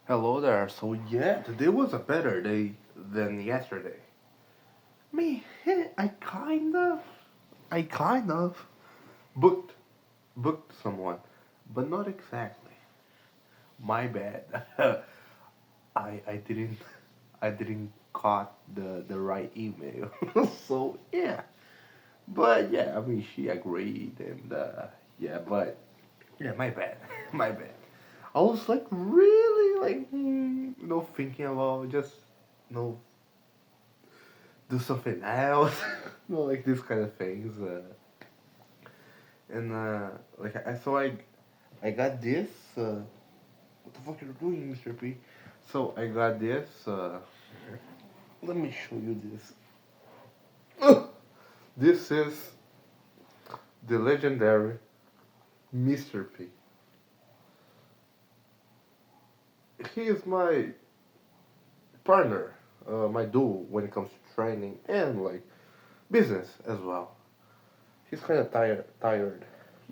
Hello there. So yeah, today was a better day than yesterday. Me, I kind of booked booked someone, but not exactly. My bad. I didn't caught the right email. So yeah, but yeah, I mean she agreed and yeah, but yeah, my bad, my bad. I was like really like thinking about just you know do something else, like these kind of things. And like I got this. What the fuck are you doing, Mr. P? So I got this. Let me show you this. This is the legendary Mr. P. He is my partner, my duo when it comes to training and like business as well. He's kind of tired,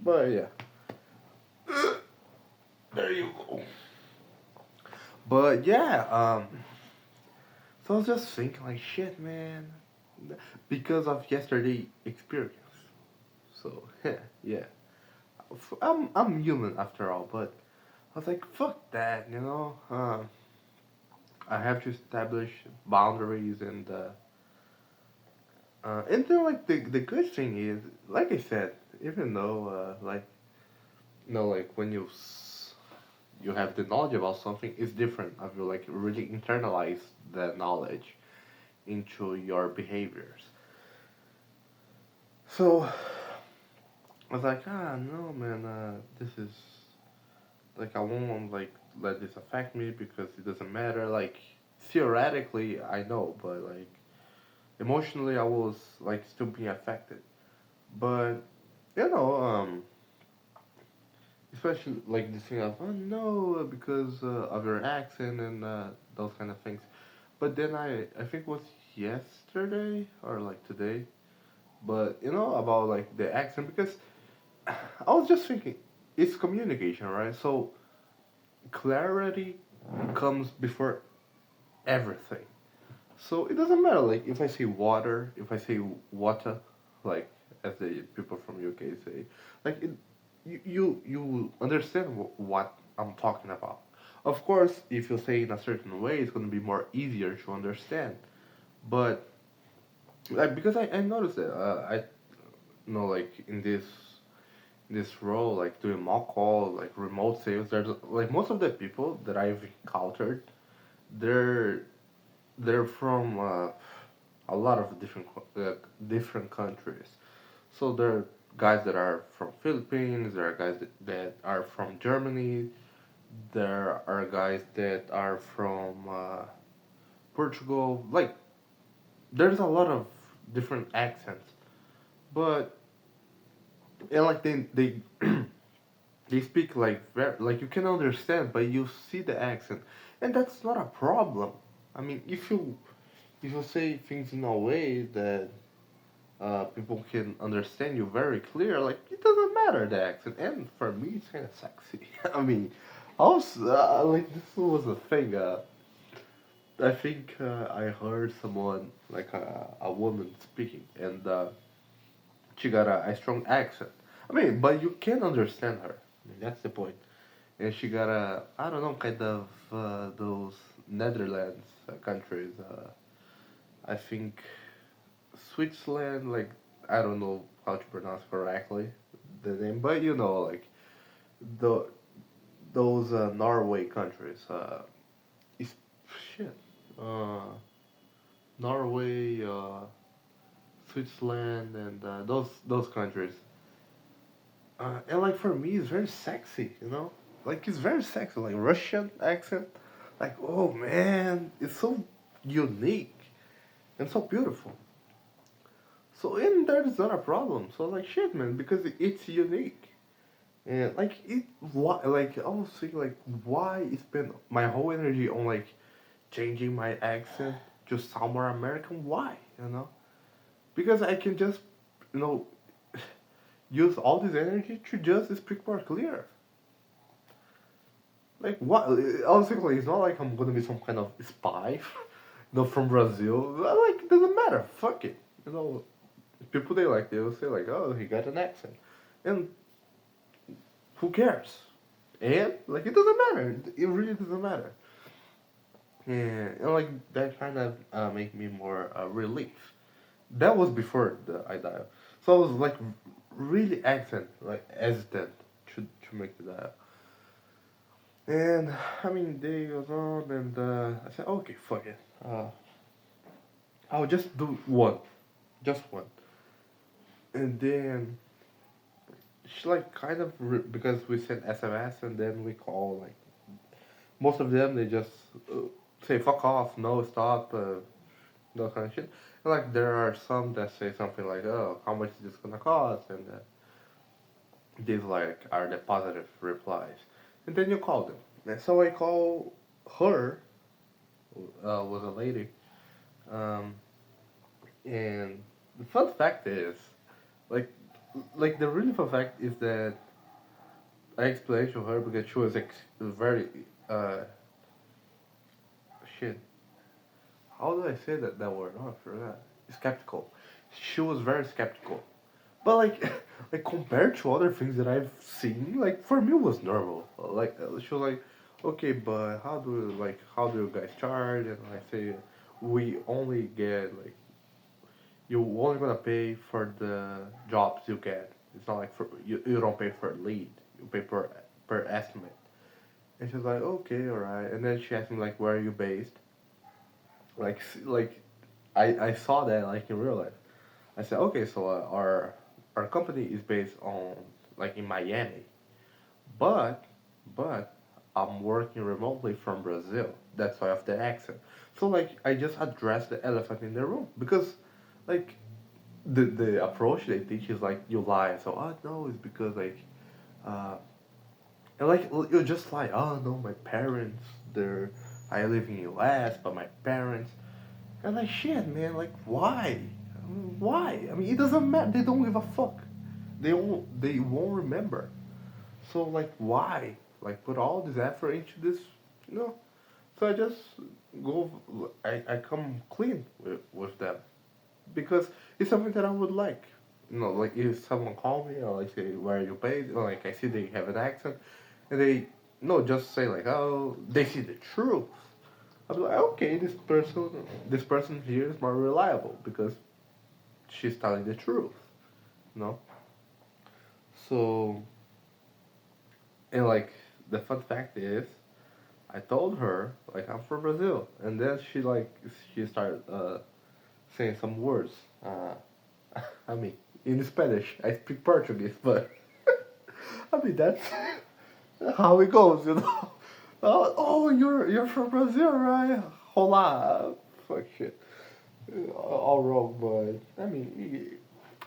but yeah. There you go. But yeah, so I was just thinking, like, shit, man, because of yesterday experience. So yeah, I'm human after all, but I was like, fuck that, you know. I have to establish boundaries, and then like the good thing is, like I said, even though like like when you have the knowledge about something, it's different. I feel like really internalize the knowledge into your behaviors. So I was like, no, man, this is like I won't like let this affect me because it doesn't matter. Like theoretically, I know, but like emotionally, I was like still being affected. But you know, especially like this thing of oh no because of your accent and those kind of things. But then I think it was yesterday or like today, but about like the accent because I was just thinking, it's communication, right? So clarity comes before everything. So it doesn't matter, like if I say water, if I say water, like as the people from UK say, like you understand what I'm talking about. Of course, if you say in a certain way, it's gonna be more easier to understand. But like because I noticed that I like in this role, like doing mock call, like remote sales, there's like most of the people that I've encountered, they're they're from a lot of different countries. So there are guys that are from Philippines, there are guys that are from Germany, there are guys that are from Portugal. Like there's a lot of different accents, but and like they they speak like very like you can understand, but you see the accent, and that's not a problem. I mean, if you say things in a way that people can understand you very clear, like it doesn't matter the accent, and for me it's kind of sexy. I mean, I was like this was a thing. I think I heard someone like a woman speaking, and she got a strong accent. I mean, but you can understand her. I mean, that's the point. And she got a I don't know kind of those Netherlands countries. I think Switzerland. Like I don't know how to pronounce correctly the name, but like the those Norway countries. It's shit. Uh, Norway, Switzerland, and those countries. And like for me, it's very sexy. Like it's very sexy. Like Russian accent. Like oh man, it's so unique and so beautiful. So in there is not a problem. So like shit, man, because it's unique. And like why? Like I was thinking, like why spend my whole energy on like changing my accent to sound more American? Why? Because I can just you know use all this energy to just speak more clear. Like what? I was thinking like, it's not like I'm gonna be some kind of spy, from Brazil. Like it doesn't matter. Fuck it. People they will say like, oh, he got an accent, and who cares? And like it doesn't matter. It really doesn't matter. And like that kind of make me more relief. That was before I dial, so I was like really accent like hesitant to make the dial. And I mean, day goes on, and I said, okay, fuck it. I'll just do one, just one. And then she like kind of because we sent SMS and then we call like most of them they just uh, say fuck off, no stop, that kind of shit. And like there are some that say something like, oh, how much is this gonna cost? And these like are the positive replies. And then you call them. And so I call her, was a lady. Um, and the fun fact is, like, the really fun fact is that I explained to her because she was very, uh, shit. How do I say that word? Oh, I forgot. Skeptical. She was very skeptical. But like, like compared to other things that I've seen, like for me it was normal. Like she was like, okay, but how do you guys charge? And I say, we only get like you only gonna pay for the jobs you get. It's not like you don't pay for lead. You pay per estimate. And she's like, okay, alright. And then she asked me like, where are you based? Like, I saw that like in real life. I said, okay, so our company is based on like in Miami, but but I'm working remotely from Brazil. That's why I have the accent. So like I just addressed the elephant in the room because like the approach they teach is like you lie. So no, it's because like uh and like you just lie. Oh no, my parents they're I live in U.S. but my parents and like shit, man. Like why? Why? I mean, it doesn't matter. They don't give a fuck. They won't remember. So like why? Like put all this effort into this? No. So I just go. I come clean with them because it's something that I would like. Like if someone call me or like say where are you based, or like I see they have an accent, and they no just say like oh they see the truth. I'll be like okay this person here is more reliable because she's telling the truth. No. So and like the fun fact is I told her like I'm from Brazil, and then she started saying some words. I mean in Spanish. I speak Portuguese, but I mean that's how it goes, you know. Oh, you're from Brazil, right? Hola, fuck shit, all wrong, but I mean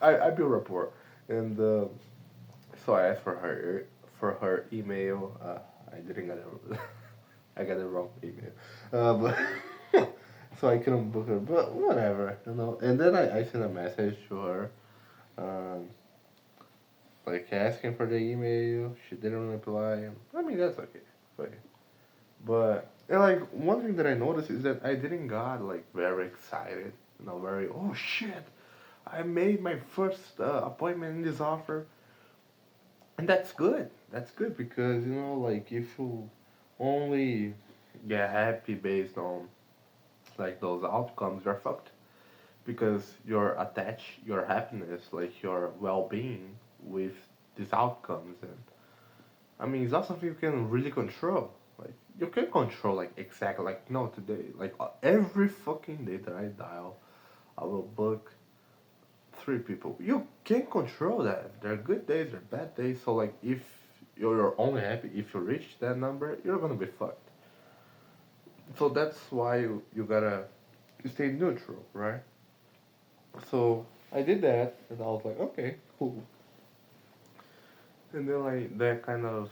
I build rapport, and so I asked for her email. I didn't get it. I got the wrong email. But so I couldn't book her. But whatever, you know. And then I sent a message to her, um, like asking for the email. She didn't reply. I mean that's okay. Okay. But and like one thing that I noticed is that I didn't got like very excited. Very oh shit. I made my first appointment in this offer. And that's good. That's good because like if you only get happy based on like those outcomes, you're fucked. Because you're attached your happiness, like your well-being, with these outcomes, and I mean it's not something you can really control. Like you can control like exactly like no today like every fucking day that I dial, I will book three people. You can't control that. There are good days, there are bad days. So like if you're only happy if you reach that number, you're gonna be fucked. So that's why you gotta stay neutral, right? So I did that, and I was like, okay, cool. And then like that kind of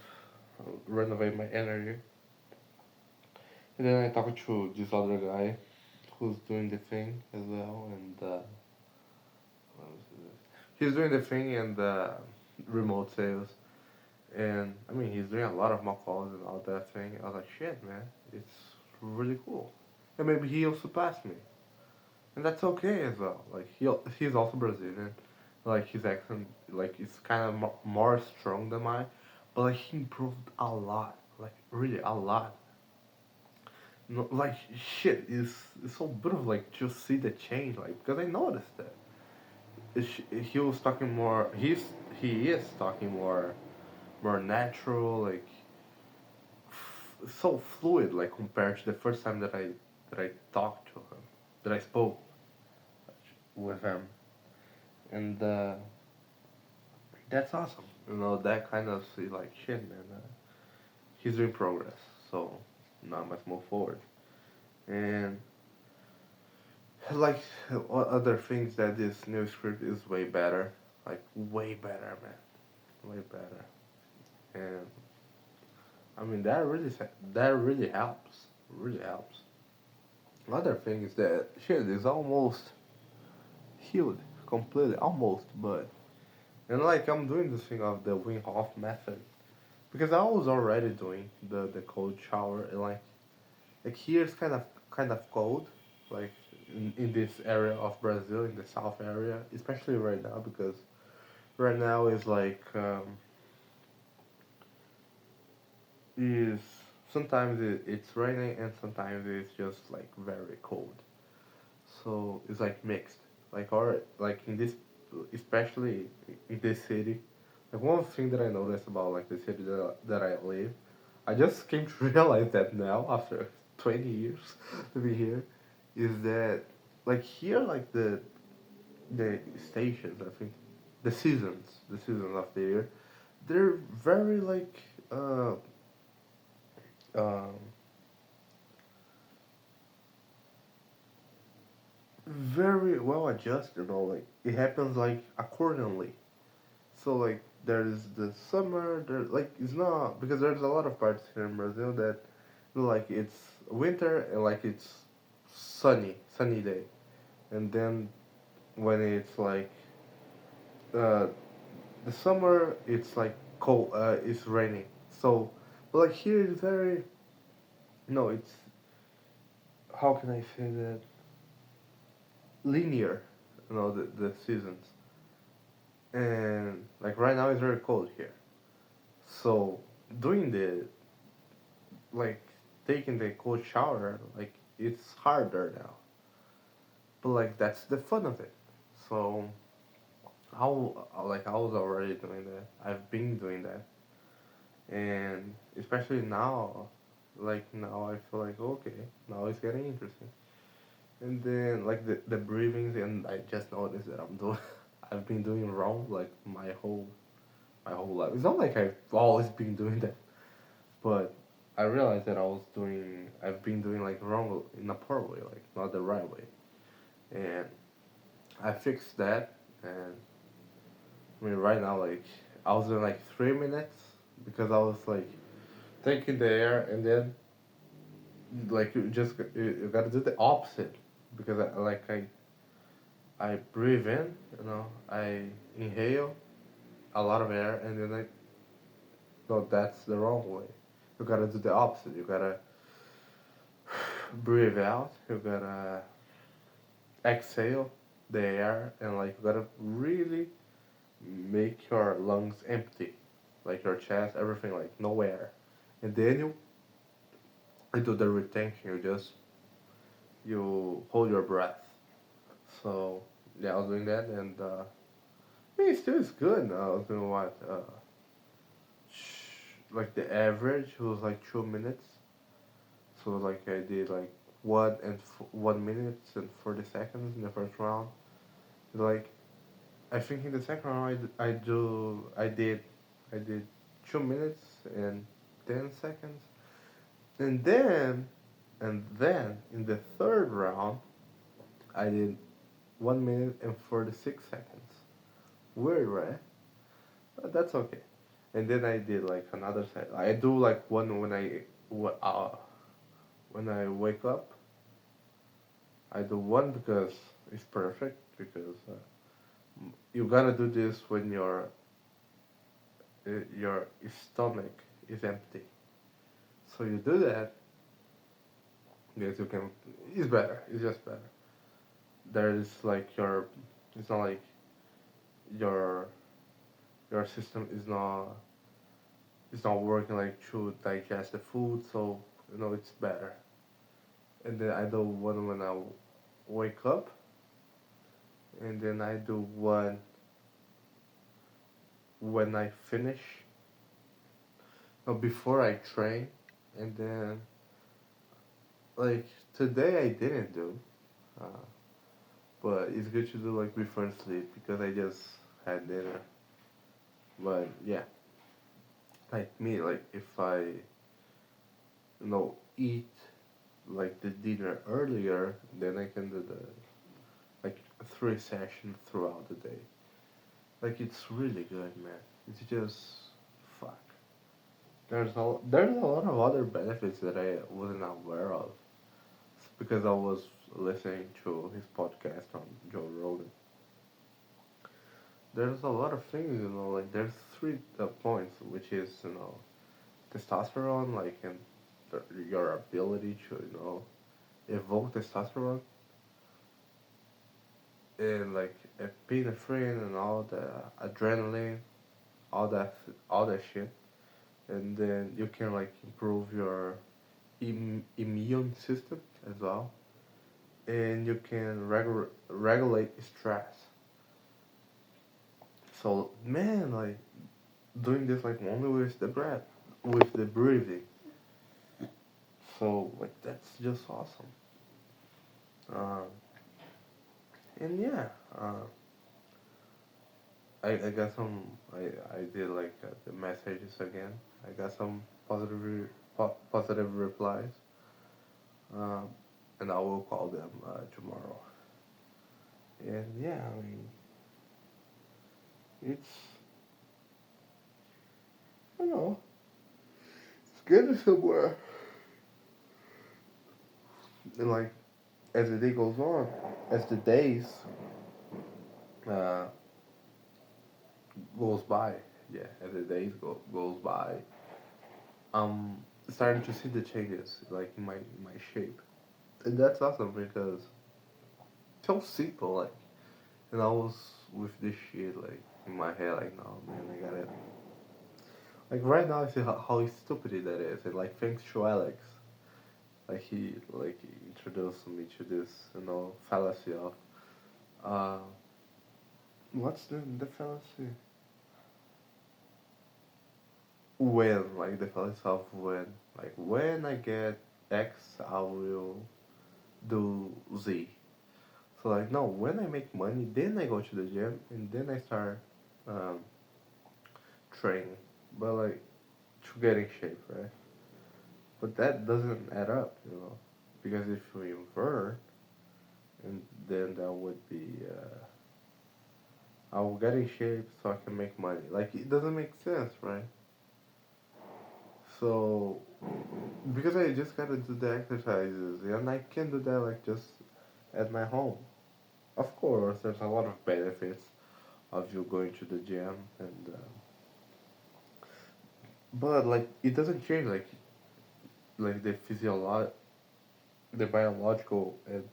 renovate my energy. And then I talked to this other guy who's doing the thing as well, and what was this? He's doing the thing and remote sales. And I mean, he's doing a lot of mock calls and all that thing. I was like, shit, man, it's really cool. And maybe he'll surpass me, and that's okay as well. Like he's also Brazilian, like his accent, like it's kind of more strong than mine, but like he improved a lot, like really a lot. No, like shit, it's so beautiful, like just see the change, like because I noticed that. He was talking more. He is talking more natural, like so fluid, like compared to the first time that I talked to him, that I spoke with him, and that's awesome. You know that kind of see like shit, man. He's doing progress, so now I must move forward. And like other things that this new script is way better, like way better, man, way better. And I mean that really helps, really helps. Another thing is that shit is almost healed completely, almost, but and like I'm doing this thing of the Wim Hof method because I was already doing the cold shower and like here's kind of cold, like in this area of Brazil in the south area, especially right now because right now is like is sometimes it's raining and sometimes it's just like very cold. So it's like mixed. Like or like in this, especially in this city, like one thing that I noticed about like the city that I live, I just came to realize that now after 20 years to be here, is that like here like the stations I think the seasons of the year, they're very like um very well adjusted. You know, like it happens like accordingly. So like there's the summer, there like it's not because there's a lot of parts here in Brazil that like it's winter and like it's sunny day, and then when it's like uh the summer it's like cold, it's raining. So but like here it's very no, it's how can I say that linear, you know, the seasons, and like right now it's very cold here. So doing the like taking the cold shower, like it's harder now. But like that's the fun of it. So I was already doing that. I've been doing that, and especially now, like now I feel like okay, now it's getting interesting. And then like the breathings, and I just noticed that I'm doing, I've been doing wrong like my whole life. It's not like I've always been doing that, but I realized that I've been doing like wrong in a poor way, like not the right way. And I fixed that, and I mean, right now, like, I was in like 3 minutes because I was like taking the air, and then like you gotta do the opposite because I breathe in, you know, I inhale a lot of air, and then I no, that's the wrong way. You gotta do the opposite. You gotta breathe out. You gotta exhale the air, and like you gotta really make your lungs empty, like your chest, everything, like no air. And then you do the retention. You hold your breath. So yeah, I was doing that, and I mean, it still is good. I was doing what like the average was like 2 minutes. So like I did like 1 minute and 40 seconds in the first round. Like I think in the second round I did 2 minutes and 10 seconds, and then in the third round I did 1 minute and 46 seconds. Weird, right? But that's okay. And then I did like another set. I do like one when I wake up. I do one because it's perfect because you gotta do this when you're your stomach is empty. So you do that, yes, you can. It's better. It's just better. There's like your. It's not like your your system is not working like to digest the food. So it's better. And then I do one when I wake up, and then I do one when I finish. No, before I train, and then like today I didn't do. Uh, but it's good to do like before sleep because I just had dinner. But yeah, like me, like if I eat like the dinner earlier, then I can do the like 3 sessions throughout the day. Like it's really good, man. It's just fuck. There's a lot of other benefits that I wasn't aware of because I was listening to his podcast on Joe Rogan. There's a lot of things, like there's three points, which is testosterone, like and your ability to evoke testosterone, and like epinephrine and all the adrenaline, all that all that shit, and then you can like improve your immune system as well, and you can regulate stress. So man, like doing this like only with the breath, with the breathing. So like that's just awesome. Um, and yeah, uh, I got some. I did like the messages again. I got some positive replies. Um, and I will call them tomorrow. And yeah, I mean it's I don't know, it's getting somewhere. And like as the day goes on, as the days uh, goes by, yeah, as the days goes by, I'm starting to see the changes like in my shape, and that's awesome because it's so simple. Like, and I was with this shit like in my head, like, no man, I gotta like right now I see how stupid that is, and like thanks to Alex, like he introduced me to this fallacy of uh what's the fallacy when like the fallacy of when like when I get X I will do Z. So like no, when I make money, then I go to the gym and then I start um, training. But like to get in shape, right? But that doesn't add up, because if we invert, and then that would be I will get in shape so I can make money. Like it doesn't make sense, right? So because I just gotta do the exercises and I can do that like just at my home. Of course, there's a lot of benefits of you going to the gym and but like it doesn't change like the biological and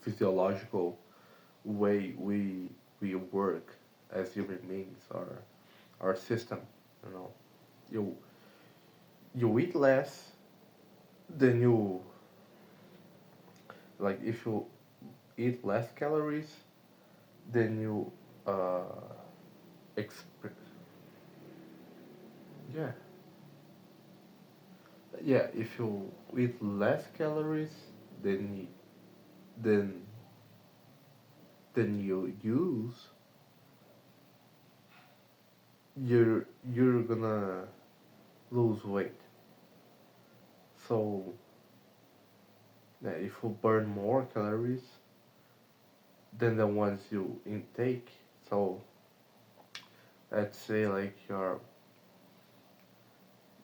physiological way we work as human beings, our system. you know you you eat less than you like if you eat less calories than you uh exp- yeah, yeah, if you eat less calories than than than you use, you're gonna lose weight. So yeah, if you burn more calories than the ones you intake, so let's say like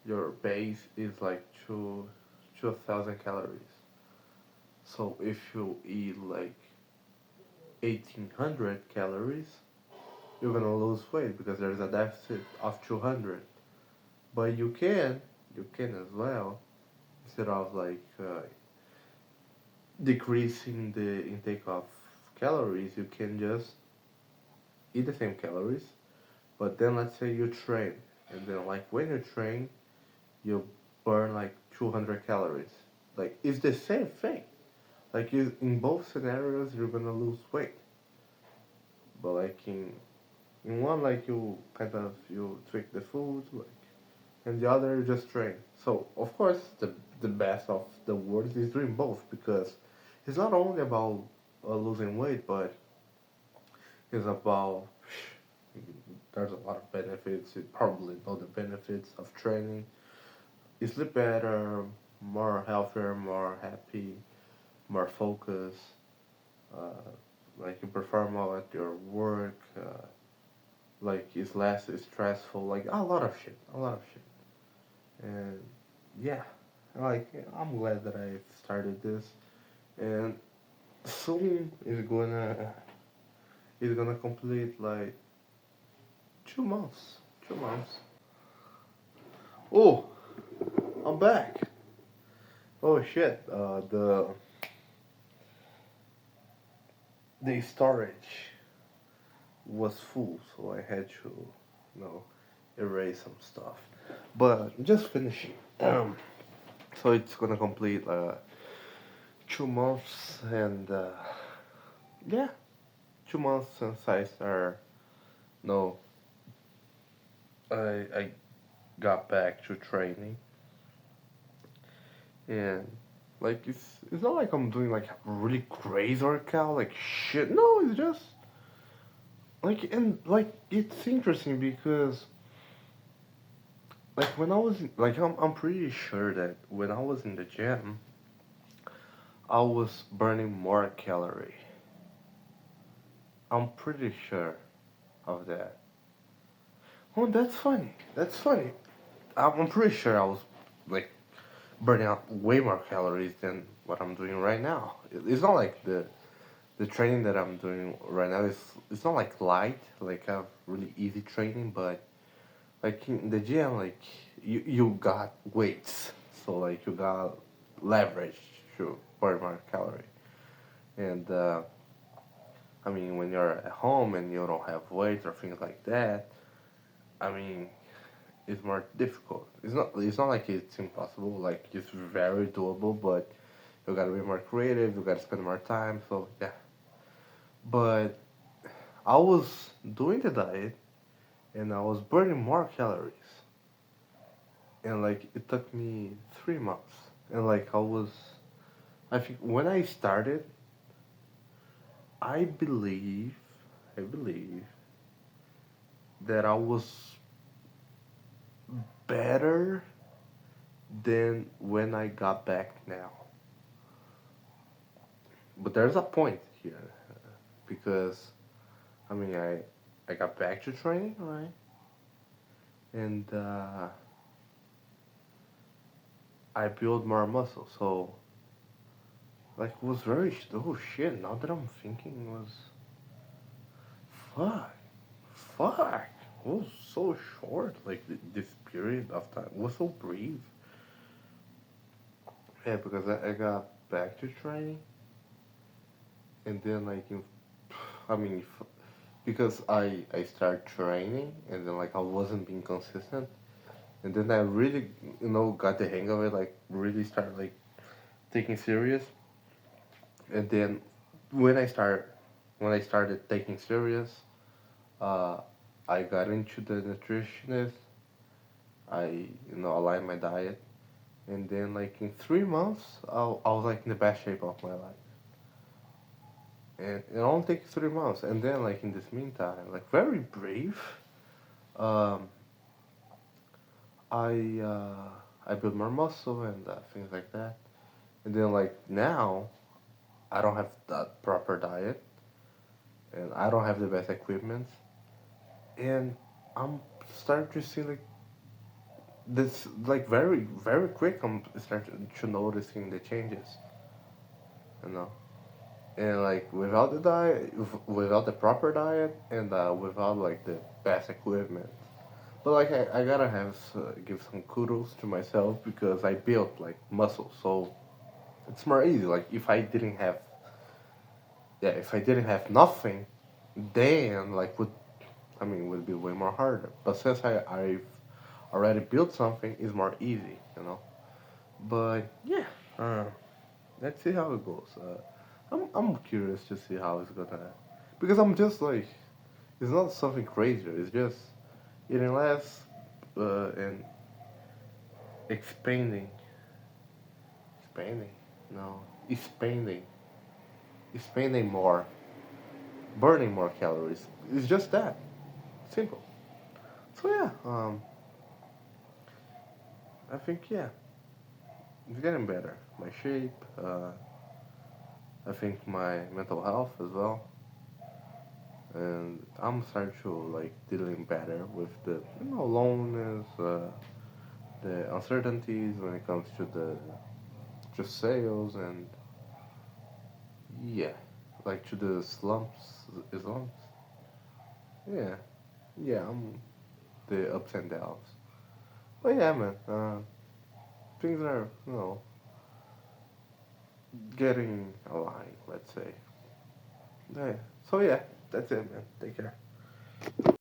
your base is like 2,000 calories. So if you eat like 1,800 calories, you're gonna lose weight because there's a deficit of 200. But you can as well, instead of like decreasing the intake of calories, you can just eat the same calories. But then let's say you train, and then like when you train, you burn like 200 calories. Like it's the same thing. Like you, in both scenarios, you're gonna lose weight. But like in one, like you kind of you tweak the food, like, and the other you just train. So of course, the best of the world is doing both because it's not only about losing weight, but it's about there's a lot of benefits. You probably know the benefits of training. You sleep better, more healthier, more happy, more focused. Uh, like you perform well at your work. Like it's less stressful. Like a lot of shit, a lot of shit. And yeah, like I'm glad that I started this. And soon it's gonna complete like 2 months. 2 months. Oh, I'm back. Oh shit. The storage was full, so I had to, you know, erase some stuff. But just finishing. So it's gonna complete 2 months, and yeah, 2 months since I start. No, I got back to training, and like it's not like I'm doing like really crazy workout like shit. No, it's just like, and like it's interesting because like when I was like I'm pretty sure that when I was in the gym, I was burning more calorie. I'm pretty sure of that. Oh, that's funny. That's funny. I'm pretty sure I was like burning out way more calories than what I'm doing right now. It's not like the training that I'm doing right now is it's not like light, like a really easy training, but like in the gym, like you got weights, so like you got leverage to burn more calorie. And I mean, when you're at home and you don't have weights or things like that, I mean, it's more difficult. It's not like it's impossible. Like it's very doable, but you gotta be more creative. You gotta spend more time. So yeah. But I was doing the diet and I was burning more calories. And like it took me 3 months. And like I think when I started, I believe, I believe that I was better than when I got back now. But there's a point here because I mean I got back to training, right? And I built more muscle. So like it was very oh shit. Now that I'm thinking, was fuck, fuck. It was so short. Like this period of time was so brief. Yeah, because I got back to training, and then like I mean, because I started training, and then like I wasn't being consistent, and then I really got the hang of it. Like really started like taking serious, and then when I started when I started taking serious, uh, I got into the nutritionist. I aligned my diet, and then like in 3 months, I was like in the best shape of my life. And it only takes 3 months, and then like in this meantime, like very brief, um, I uh, I built more muscle and things like that. And then like now, I don't have that proper diet, and I don't have the best equipment, and I'm starting to see like this like very very quick. I'm starting to noticing the changes, you know. and like without the diet, without the proper diet, and without like the best equipment. But like I gotta have give some kudos to myself because I built like muscle, so it's more easy. Like if I didn't have, yeah, if I didn't have nothing, then like would be way more harder. But since I've already built something, it's more easy, you know. But yeah, uh, let's see how it goes. I'm curious to see how it's gonna, because I'm just like, it's not something crazy. It's just eating less, and expanding, expanding, no, expanding, expanding more, burning more calories. It's just that simple. So yeah, I think yeah, it's getting better. My shape, I think my mental health as well, and I'm starting to like dealing better with the loneliness, the uncertainties when it comes to the just sales and yeah, like to the slumps. Yeah, yeah, I'm the ups and downs. But yeah, man, things are getting aligned. Let's say. Yeah. So yeah, that's it, man. Take care.